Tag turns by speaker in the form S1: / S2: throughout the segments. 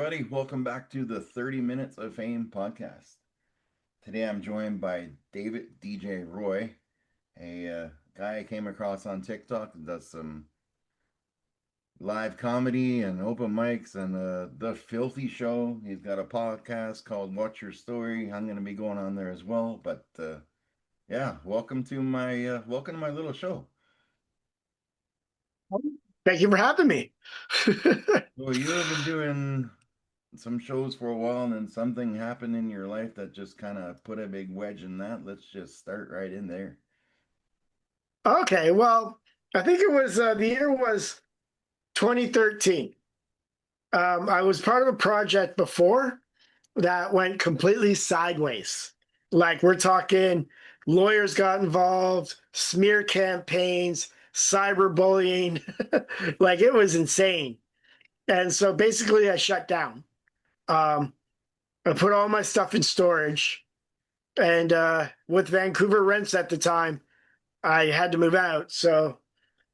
S1: everybody. Welcome back to the 30 Minutes of Fame podcast. Today I'm joined by David DJ Roy, a guy I came across on TikTok that does some live comedy and open mics and The Filthy Show. He's got a podcast called What's Your Story. I'm going to be going on there as well. But yeah, welcome to my little show.
S2: Thank you for having me.
S1: Well, you have been doing some shows for a while, and then something happened in your life that just kind of put a big wedge in that. Let's just start right in there.
S2: Okay, well, I think it was the year was 2013. I was part of a project before that went completely sideways. Like we're talking lawyers got involved, smear campaigns, cyberbullying. Like it was insane. And so basically I shut down. Um, I put all my stuff in storage. And with Vancouver rents at the time, I had to move out. So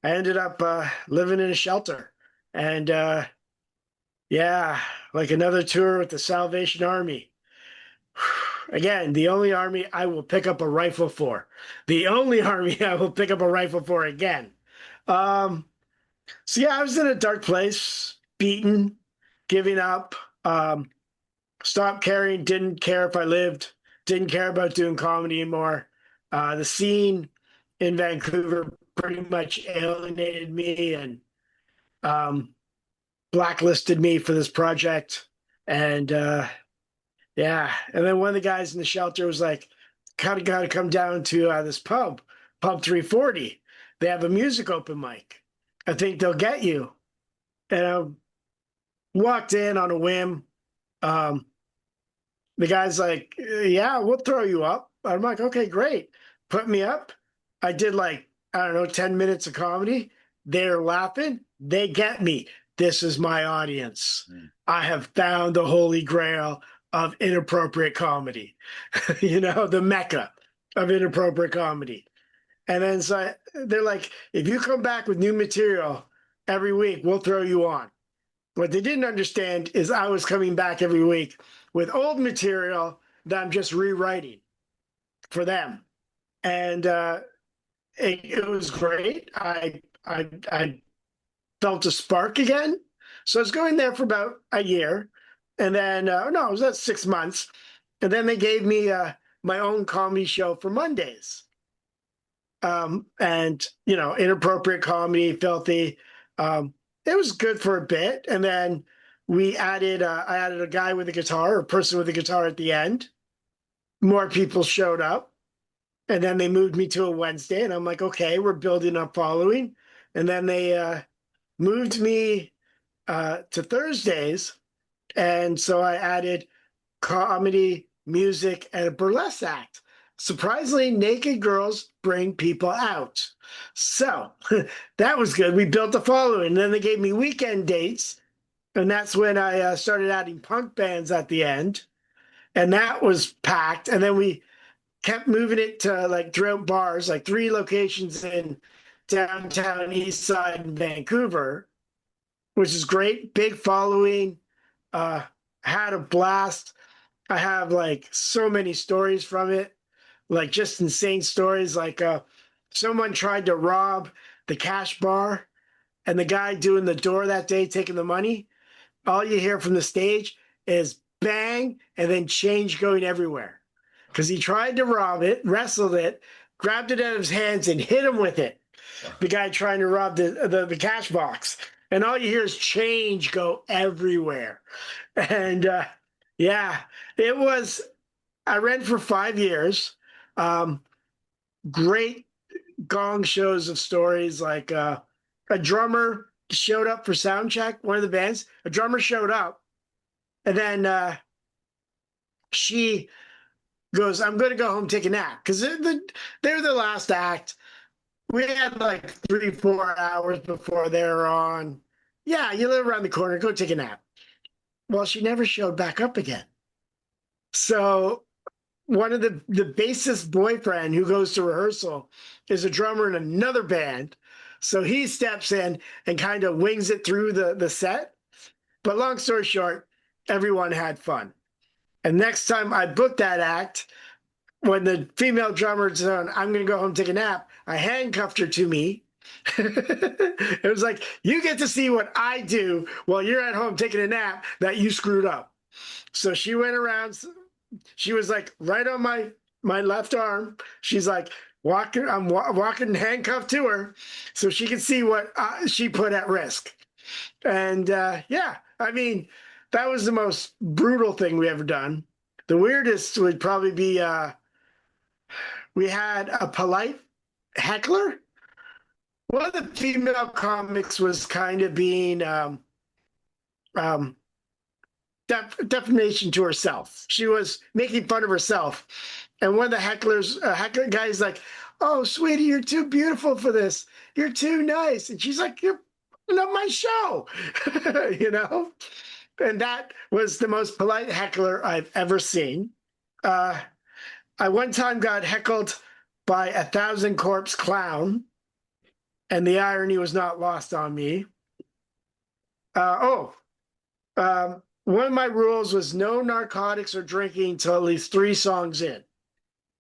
S2: I ended up living in a shelter. And yeah, like another tour with the Salvation Army. Again, the only army I will pick up a rifle for. The only army I will pick up a rifle for again. Um, so yeah, I was in a dark place, beaten, giving up, stopped caring, didn't care if I lived, didn't care about doing comedy anymore. The scene in Vancouver pretty much alienated me and um, blacklisted me for this project. And yeah, and then one of the guys in the shelter was like, kind of got to come down to this Pub 340. They have a music open mic. I think they'll get you. And I walked in on a whim. Um, the guy's like, yeah, we'll throw you up. I'm like, okay, great. Put me up. I did like, I don't know, 10 minutes of comedy. They're laughing. They get me. This is my audience. I have found the holy grail of inappropriate comedy, the mecca of inappropriate comedy. And then so they're like, if you come back with new material every week, we'll throw you on. What they didn't understand is I was coming back every week with old material that I'm just rewriting for them. And it was great. I felt a spark again. So I was going there for about a year. And then, no, it was at 6 months. And then they gave me my own comedy show for Mondays. And, inappropriate comedy, filthy. It was good for a bit. And then I added a guy with a guitar, a person with a guitar at the end. More people showed up. And then they moved me to a Wednesday. And I'm like, okay, we're building up following. And then they moved me to Thursdays. And so I added comedy, music, and a burlesque act. Surprisingly, naked girls bring people out. So that was good. We built a following. And then they gave me weekend dates. And that's when I started adding punk bands at the end. And that was packed. And then we kept moving it to like throughout bars, like 3 locations in downtown East Side in Vancouver, which is great. Big following. Had a blast. I have like so many stories from it, like just insane stories. Like someone tried to rob the cash bar, and the guy doing the door that day taking the money, all you hear from the stage is bang and then change going everywhere. Because he tried to rob it, wrestled it, grabbed it out of his hands and hit him with it. The guy trying to rob the cash box. And all you hear is change go everywhere. And yeah, I ran for 5 years. Great gong shows of stories. Like a drummer showed up for sound check, one of the bands. A drummer showed up. And then she goes, I'm going to go home, take a nap. Because they're the last act. We had like 3-4 hours before they were on. Yeah, you live around the corner, go take a nap. Well, she never showed back up again. So one of the bassist boyfriend who goes to rehearsal is a drummer in another band. So he steps in and kind of wings it through the set. But long story short, everyone had fun. And next time I booked that act, when the female drummer said, I'm going to go home and take a nap, I handcuffed her to me. It was like, you get to see what I do while you're at home taking a nap that you screwed up. So she went around. She was like right on my left arm. She's like walking. I'm walking handcuffed to her, so she could see what she put at risk. And yeah, I mean, that was the most brutal thing we ever done. The weirdest would probably be we had a polite heckler. One of the female comics was kind of being um, defamation to herself. She was making fun of herself. And one of the hecklers, heckler guy's like, "Oh, sweetie, you're too beautiful for this. You're too nice." And she's like, "You're not my show," you know? And that was the most polite heckler I've ever seen. Uh, I one time got heckled by a Thousand Corpse clown, and the irony was not lost on me. One of my rules was no narcotics or drinking until at least 3 songs in.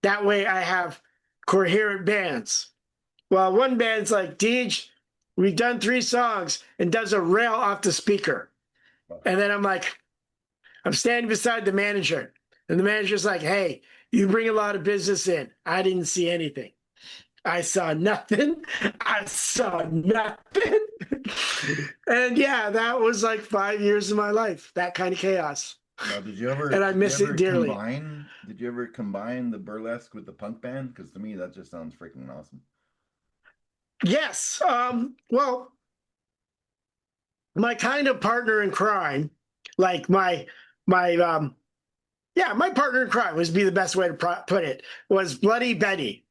S2: That way I have coherent bands. Well, one band's like, Deej, we've done 3 songs, and does a rail off the speaker. And then I'm like, I'm standing beside the manager, and the manager's like, hey, you bring a lot of business in. I didn't see anything. I saw nothing. I saw nothing. And yeah, that was like 5 years of my life, that kind of chaos.
S1: Now,
S2: And I miss it dearly.
S1: did you ever combine the burlesque with the punk band? Because to me, that just sounds freaking awesome.
S2: Yes. Well, my kind of partner in crime, like my yeah, my partner in crime would be the best way to put it, was Bloody Betty.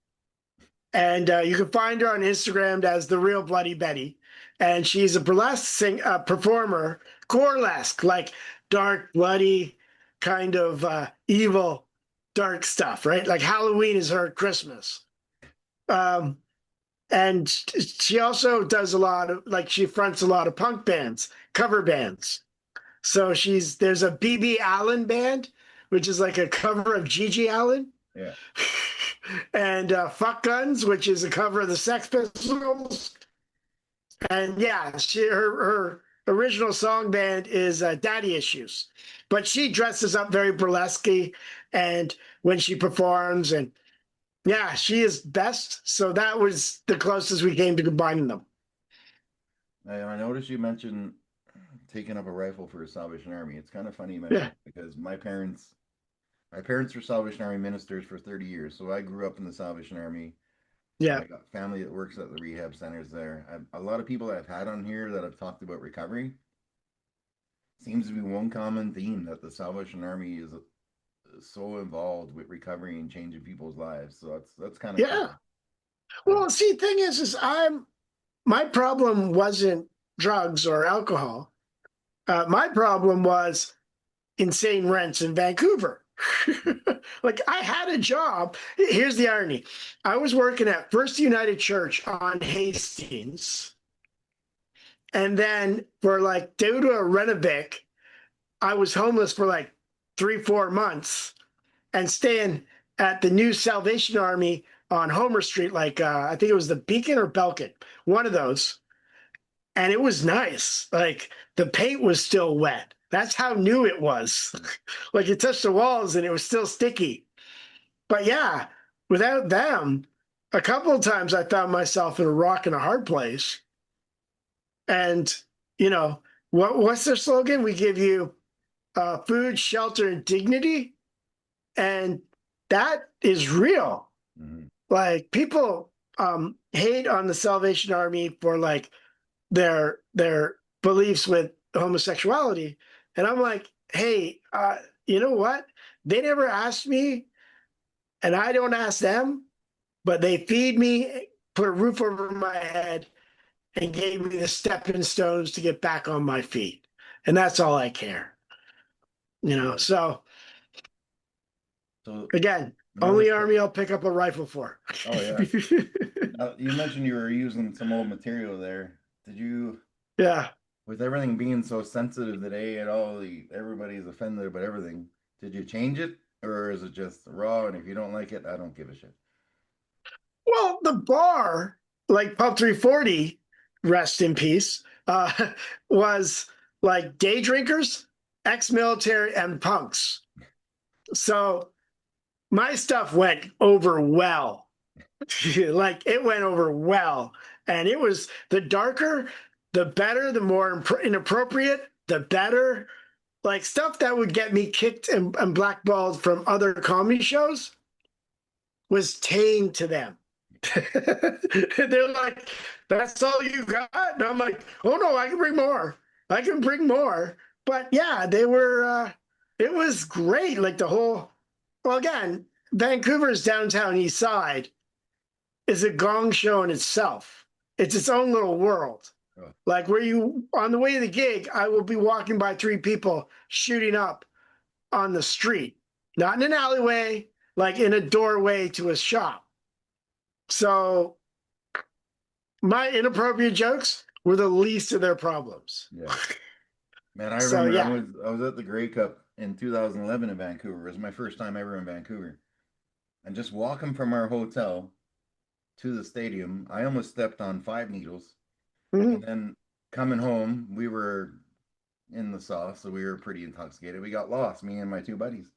S2: And you can find her on Instagram as the real Bloody Betty. And she's a burlesque performer, burlesque, like dark, bloody, kind of evil, dark stuff, right? Like Halloween is her Christmas. Um, and she also does a lot of, like, she fronts a lot of punk bands, cover bands. So there's a BB Allen band, which is like a cover of Gigi Allen.
S1: Yeah.
S2: And Fuck Guns, which is a cover of the Sex Pistols. And yeah, her original song band is Daddy Issues. But she dresses up very burlesque and when she performs, and yeah, she is best. So that was the closest we came to combining them.
S1: I noticed you mentioned taking up a rifle for a Salvation Army. It's kind of funny you mentioned
S2: Yeah,
S1: it because my parents were Salvation Army ministers for 30 years, so I grew up in the Salvation Army.
S2: yeah,
S1: I got family that works at the rehab centers there. A lot of people that I've had on here that have talked about recovery seems to be one common theme that the Salvation Army is so involved with recovery and changing people's lives. So that's kind of
S2: yeah.
S1: cool.
S2: Well, see, thing is my problem wasn't drugs or alcohol. My problem was insane rents in Vancouver. Like I had a job. Here's the irony. I was working at First United Church on Hastings. And then for like due to a renovic, I was homeless for like 3, 4 months and staying at the new Salvation Army on Homer Street, like I think it was the Beacon or Belkin, one of those. And it was nice. Like the paint was still wet. That's how new it was. Like you touched the walls and it was still sticky. But yeah, without them, a couple of times I found myself in a rock and a hard place. And you know, what's their slogan? We give you food, shelter, and dignity, and that is real.
S1: Mm-hmm.
S2: Like people hate on the Salvation Army for like their beliefs with homosexuality, and I'm like, hey, you know what? They never asked me, and I don't ask them, but they feed me, put a roof over my head, and gave me the stepping stones to get back on my feet, and that's all I care. You know,
S1: Yeah.
S2: so
S1: So
S2: again,
S1: now
S2: only
S1: with
S2: army I'll pick up a rifle for.
S1: oh yeah, you mentioned you were using some old material there. Did you
S2: Yeah.
S1: with everything being so sensitive today and everybody's offended about everything, did you change it or is it just raw? And if you don't like it, I don't give a shit.
S2: Well, the bar, like Pub 340, rest in peace, was like day drinkers, ex-military, and punks. So my stuff went over well. Like it went over well. And it was the darker, the better, the more inappropriate, the better. Like stuff that would get me kicked and blackballed from other comedy shows was tame to them. They're like, that's all you got? And I'm like, oh no, I can bring more. I can bring more. But yeah, they were, it was great. Like the whole, well, again, Vancouver's downtown east side is a gong show in itself. It's its own little world.
S1: Oh,
S2: Like where you, on the way to the gig, I will be walking by three people shooting up on the street, not in an alleyway, like in a doorway to a shop. So my inappropriate jokes were the least of their problems.
S1: yeah. Man, I
S2: So
S1: remember
S2: yeah.
S1: I was at the Grey Cup in 2011 in Vancouver. It was my first time ever in Vancouver. And just walking from our hotel to the stadium, I almost stepped on five needles. And
S2: Mhm.
S1: then coming home, we were in the sauce, so we were pretty intoxicated. We got lost, me and my two buddies.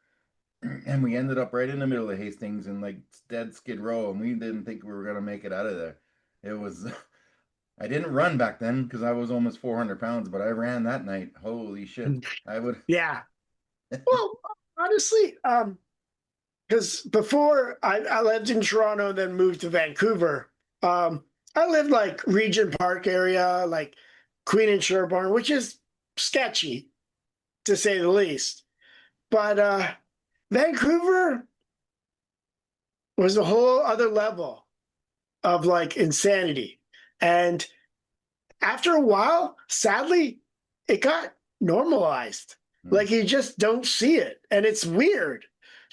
S1: And we ended up right in the middle of Hastings and like dead Skid Row, and we didn't think we were gonna make it out of there. It was I didn't run back then because I was almost 400 pounds, but I ran that night. Holy shit. I would
S2: Yeah. Well, honestly, because before I lived in Toronto, then moved to Vancouver. I lived like Regent Park area, like Queen and Sherbourne, which is sketchy to say the least. But Vancouver was a whole other level of like insanity. And after a while, sadly, it got normalized.
S1: mm,
S2: Like you just don't see it. And it's weird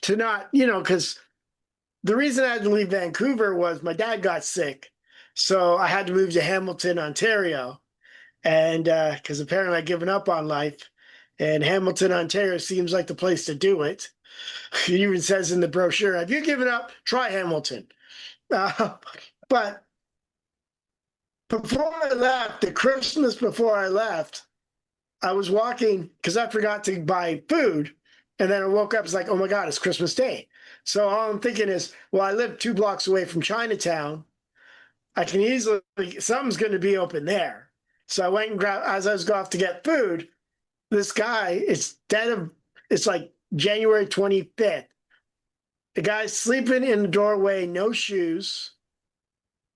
S2: to not, because the reason I had to leave Vancouver was my dad got sick. So I had to move to Hamilton, Ontario. And because apparently I'd given up on life. And Hamilton, Ontario seems like the place to do it. It even says in the brochure, have you given up? Try Hamilton. Uh, but before I left, the Christmas before I left, I was walking because I forgot to buy food. And then I woke up, it's like, oh my God, it's Christmas Day. So all I'm thinking is, well, I live 2 blocks away from Chinatown. I can easily, something's going to be open there. So I went and grabbed, as I was going off to get food, this guy, it's like January 25th. The guy's sleeping in the doorway, no shoes,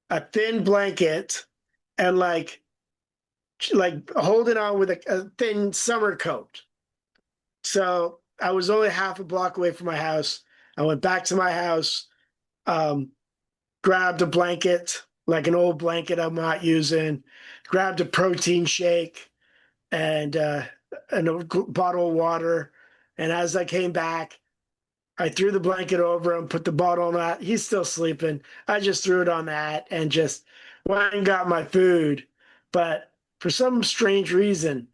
S2: a thin blanket, and like holding on with a thin summer coat. So I was only half a block away from my house. I went back to my house, um, grabbed a blanket, like an old blanket I'm not using, grabbed a protein shake and a bottle of water. And as I came back, I threw the blanket over him, put the bottle on that. He's still sleeping. I just threw it on that and just went and got my food. But for some strange reason,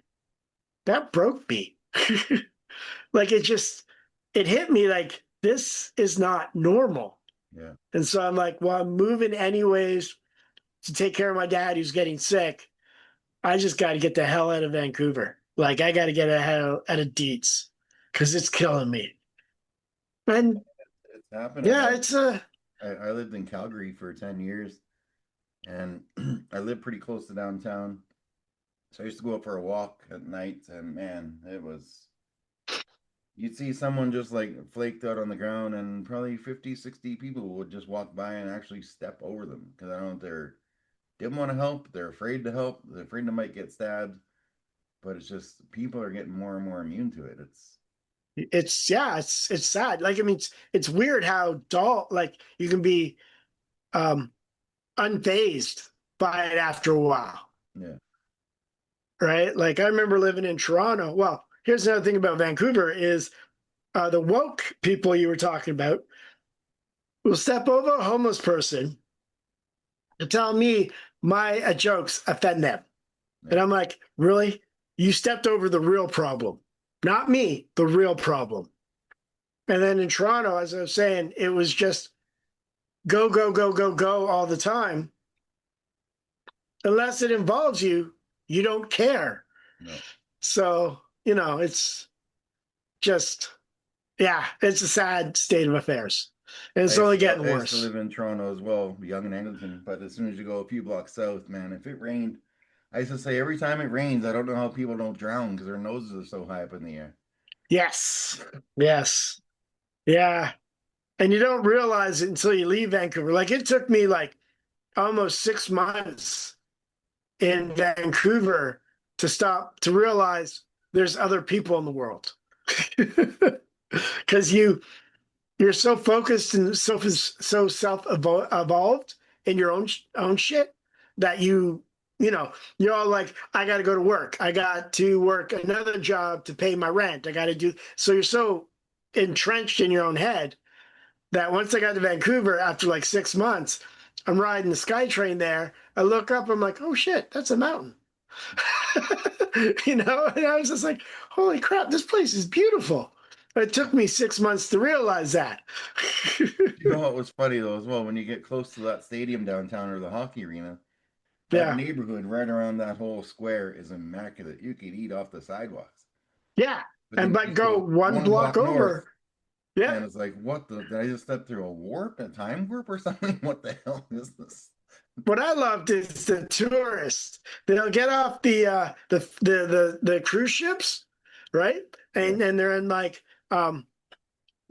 S2: that broke me. Like it hit me like this is not normal.
S1: yeah.
S2: And so I'm like, well, I'm moving anyways to take care of my dad who's getting sick. I just got to get the hell out of Vancouver. Like I got to get out of Deets because it's killing me. And
S1: It's happening.
S2: yeah, it's a
S1: I lived in Calgary for 10 years and I lived pretty close to downtown. So I used to go out for a walk at night and man, it was you'd see someone just like flaked out on the ground and probably 50, 60 people would just walk by and actually step over them because I don't know if they're didn't want to help, they're afraid to help, they're afraid they might get stabbed, but it's just people are getting more and more immune to it.
S2: it's yeah, it's sad. Like I mean, it's weird how dull like you can be um unfazed by it after a while,
S1: Yeah.
S2: right? Like I remember living in Toronto. Well, here's another thing about Vancouver is the woke people you were talking about will step over a homeless person to tell me my jokes offend them. And
S1: Yeah.
S2: I'm like, really? You stepped over the real problem, not me, the real problem. And then in Toronto, as I was saying, it was just go, go, go, go, go all the time. Unless it involves you, you don't care.
S1: No.
S2: So, it's just, yeah, it's a sad state of affairs. And it's only getting
S1: I used to
S2: worse.
S1: live in Toronto as well, young in Eglinton. But as soon as you go a few blocks south, man, if it rained, I used to say every time it rains, I don't know how people don't drown because their noses are so high up in the air.
S2: Yes. Yes. Yeah. And you don't realize it until you leave Vancouver. Like it took me like almost 6 months in Vancouver to stop to realize there's other people in the world. Because you're so focused and so self evolved in your own shit that you're all like, I got to go to work. I got to work another job to pay my rent. I got to do so. You're so entrenched in your own head that once I got to Vancouver after like 6 months, I'm riding the SkyTrain there. I look up, I'm like, oh shit, that's a mountain. And I was just like, holy crap, this place is beautiful. It took me 6 months to realize that.
S1: You know what was funny though as well? When you get close to that stadium downtown or the hockey arena, that
S2: Yeah.
S1: neighborhood right around that whole square is immaculate. You could eat off the sidewalks.
S2: Yeah.
S1: But
S2: And
S1: then
S2: but
S1: you
S2: go
S1: go
S2: one
S1: one
S2: block
S1: block north
S2: over. Yeah.
S1: and it's like, what the? Did I just step through a warp, a time warp or something? What the hell is this?
S2: What I loved is the tourists. They'll get off the cruise ships, right?
S1: Yeah.
S2: And they're in like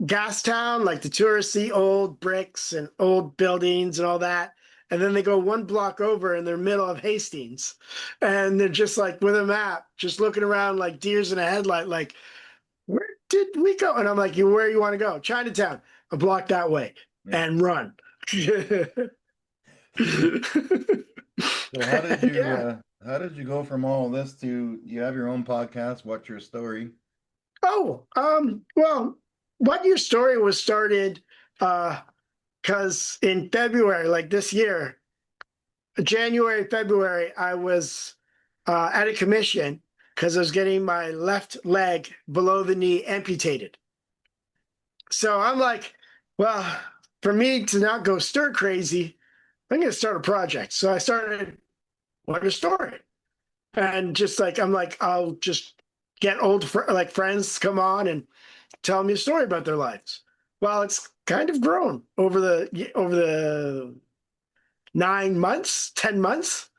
S2: gas town, like the touristy old bricks and old buildings and all that. And then they go one block over and they're middle of Hastings. And they're just like with a map, just looking around like deers in a headlight, like, where did we go? And I'm like, where you want to go? Chinatown, a block that way,
S1: Yeah.
S2: and run.
S1: So
S2: Yeah.
S1: how did you go from all this to you have your own podcast? What's your story?
S2: Oh, well, what your story was started because in February, like this year, January, February, I was at a commission because I was getting my left leg below the knee amputated. So I'm like, well, for me to not go stir crazy, I'm going to start a project. So I started What a Story. And just like, I'm like, I'll just get like friends to come on and tell me a story about their lives. Well, it's kind of grown over the 9 months, 10 months.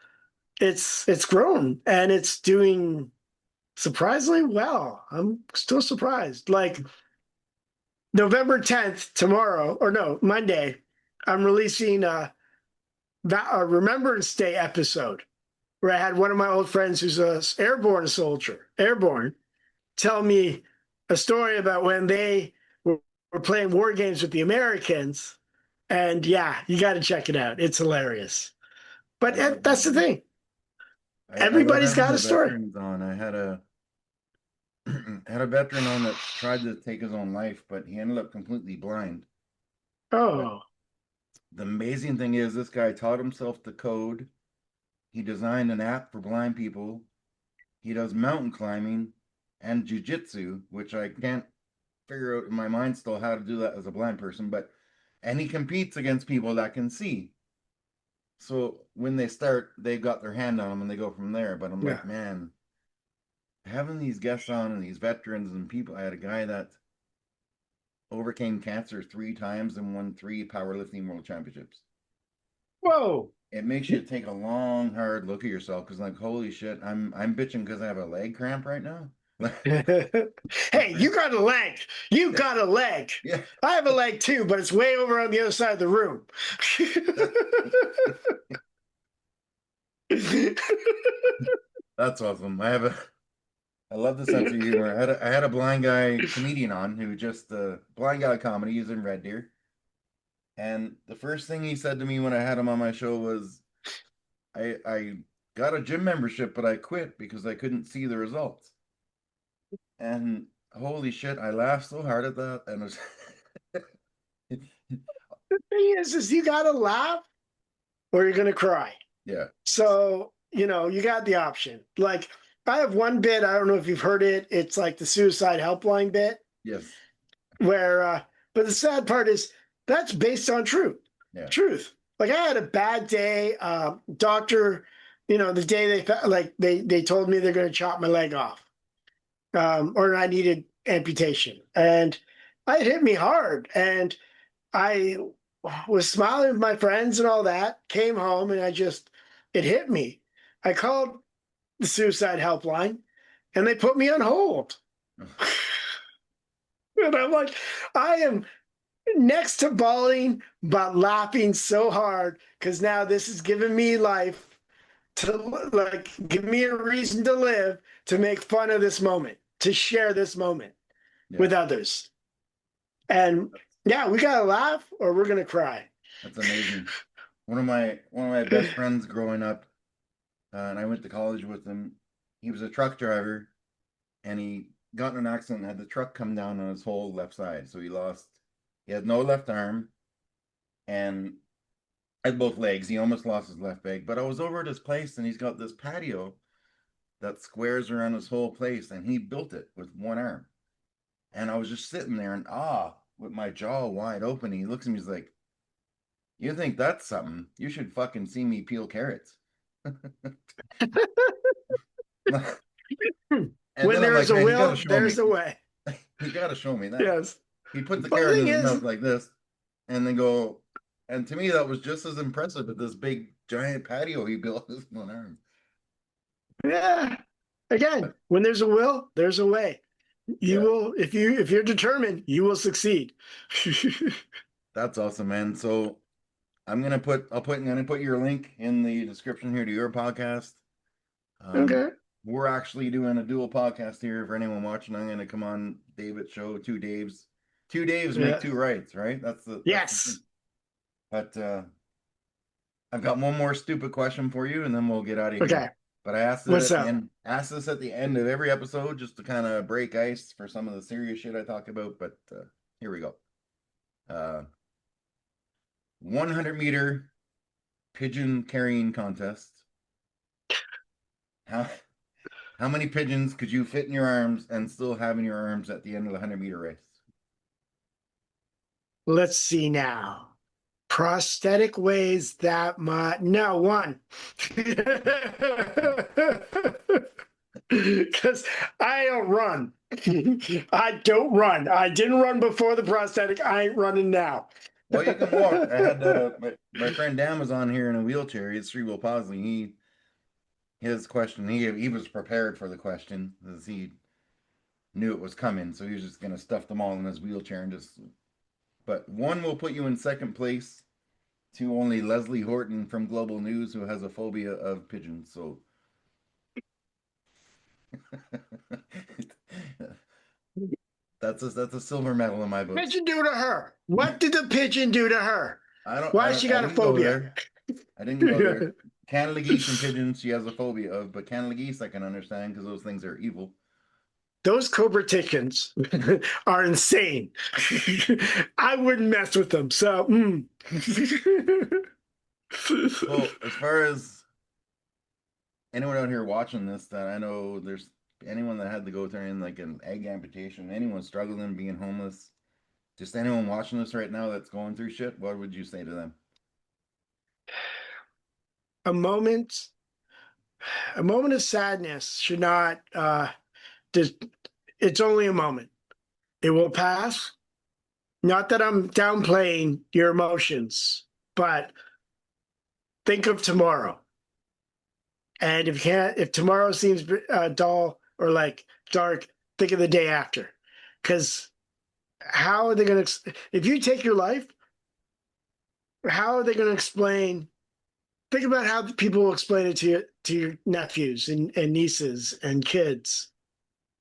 S2: It's grown and it's doing surprisingly well. I'm still surprised. Like November 10th, tomorrow, or no, Monday, I'm releasing a Remembrance Day episode where I had one of my old friends who's a airborne, tell me a story about when they were playing war games with the Americans. And yeah, you got to check it out. It's hilarious.
S1: I love
S2: But that's the
S1: having
S2: thing.
S1: I love
S2: Everybody's
S1: having
S2: got
S1: the
S2: a story.
S1: veterans on. I had a had a veteran on that tried to take his own life, but he ended up completely blind. But
S2: Oh,
S1: the amazing thing is this guy taught himself to code. He designed an app for blind people. He does mountain climbing and jujitsu, which I can't figure out in my mind still how to do that as a blind person, but and he competes against people that can see. So when they start, they've got their hand on them and they go from there. But I'm
S2: yeah.
S1: like, man, having these guests on and these veterans and people, I had a guy that overcame cancer 3 times and won 3 powerlifting world championships.
S2: Whoa.
S1: It makes you take a long, hard look at yourself because, like, holy shit, I'm bitching because I have a leg cramp right now.
S2: Hey, you got a leg. You
S1: Yeah,
S2: got a leg.
S1: yeah,
S2: I have a leg too, but it's way over on the other side of the room.
S1: that's awesome. I love the sense of humor. I had a blind guy comedian on who just blind guy comedy. He's in Red Deer, and the first thing he said to me when I had him on my show was, I got a gym membership, but I quit because I couldn't see the results. And holy shit, I laughed so hard at that, and it was
S2: The thing is you gotta laugh or you're gonna cry.
S1: yeah,
S2: So you got the option. Like I have one bit, I don't know if you've heard it. It's like the suicide helpline bit
S1: Yes.
S2: where but the sad part is that's based on truth.
S1: Yeah.
S2: Truth. Like I had a bad day. Doctor, the day they told me they're going to chop my leg off, or I needed amputation, and it hit me hard. And I was smiling with my friends and all that. Came home and it hit me. I called the suicide helpline, and they put me on hold. And I'm like, I am next to bawling, but laughing so hard because now this has given me life to like give me a reason to live, to make fun of this moment, to share this moment
S1: Yeah.
S2: with others. And yeah, we gotta laugh or we're gonna cry.
S1: That's amazing. One of my best friends growing up, and I went to college with him. He was a truck driver, and he got in an accident and had the truck come down on his whole left side. So he had no left arm and had both legs. He almost lost his left leg. But I was over at his place, and he's got this patio that squares around his whole place, and he built it with one arm. And I was just sitting there in awe with my jaw wide open. He looks at me, he's like, "You think that's something? You should fucking see me peel carrots." And
S2: When
S1: then I'm
S2: there is
S1: like,
S2: a
S1: "Man, you got to
S2: will,
S1: show
S2: there's
S1: me.
S2: a way.
S1: You got to show me that."
S2: Yes.
S1: He put the
S2: But the
S1: carrot in
S2: thing
S1: his
S2: is,
S1: mouth like this, and then go. And to me, that was just as impressive as this big giant patio he built with one arm.
S2: yeah. Again,
S1: But
S2: when there's a will, there's a way. You
S1: yeah,
S2: will, if you're determined, you will succeed.
S1: that's awesome, man. So I'm gonna put your link in the description here to your podcast. Um,
S2: Okay.
S1: we're actually doing a dual podcast here for anyone watching. I'm gonna come on David's show, two Daves. Two Daves make
S2: Yeah.
S1: two rights, right? That's the thing.
S2: Yes.
S1: But I've got one more stupid question for you, and then we'll get out of here.
S2: Okay.
S1: But I asked it
S2: What's
S1: at the
S2: up?
S1: end. Asked this at the end of every episode, just to kind of break ice for some of the serious shit I talk about. But here we go. Uh, 100-meter pigeon carrying contest. How how many pigeons could you fit in your arms and still have in your arms at the end of the 100-meter race?
S2: Let's see now. Prosthetic weighs that much. No, one. Because I don't run. I don't run. I didn't run before the prosthetic. I ain't running now.
S1: Well, you can walk. I had my friend Dan was on here in a wheelchair. He has cerebral palsy. His question. He was prepared for the question as he knew it was coming. So he was just gonna stuff them all in his wheelchair and just. But one will put you in second place to only Leslie Horton from Global News, who has a phobia of pigeons. So that's a silver medal in my books.
S2: Pigeon do to her? What did the pigeon do to her?
S1: I
S2: Why
S1: don't
S2: she
S1: I
S2: got a
S1: didn't go
S2: phobia?
S1: there. I didn't go there. Canada geese and pigeons she has a phobia of, but Canada geese I can understand because those things are evil.
S2: Those cobra chickens are insane. I wouldn't mess with them. So,
S1: So as far as anyone out here watching this, that I know there's anyone that had to go through like an egg amputation, anyone struggling being homeless, just anyone watching this right now that's going through shit, what would you say to them?
S2: a moment, a moment of sadness should not. Just, it's only a moment. It will pass. Not that I'm downplaying your emotions, but think of tomorrow. And if tomorrow seems dull or like dark, think of the day after. Because how are they going to, if you take your life, how are they going to explain? Think about how people will explain it to your nephews and nieces and kids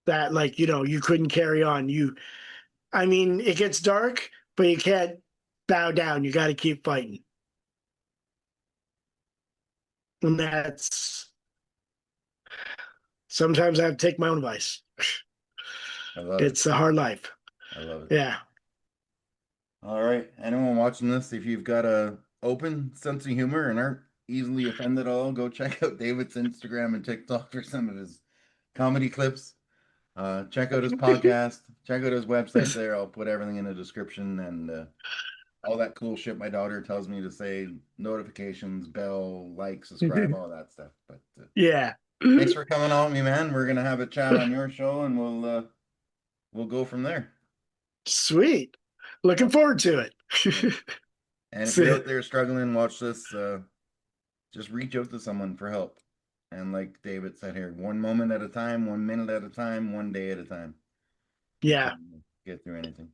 S2: that like, you couldn't carry on. I mean, it gets dark, but you can't bow down. You got to keep fighting. And that's sometimes I have to take my own advice.
S1: I love it.
S2: It's a hard life.
S1: I love it.
S2: Yeah.
S1: All right. Anyone watching this, if you've got a open sense of humor and aren't easily offend at all, go check out David's Instagram and TikTok for some of his comedy clips. Check out his podcast. Check out his website there. I'll put everything in the description and all that cool shit my daughter tells me to say, notifications, bell, like, subscribe, all that stuff. But
S2: Yeah.
S1: thanks for coming on with me, man. We're gonna have a chat on your show and we'll go from there.
S2: Sweet. Looking forward to it.
S1: Yeah. And if you're
S2: See,
S1: out there struggling, watch this. Just reach out to someone for help. And like David said here, one moment at a time, 1 minute at a time, one day at a time. You
S2: yeah.
S1: can get through anything.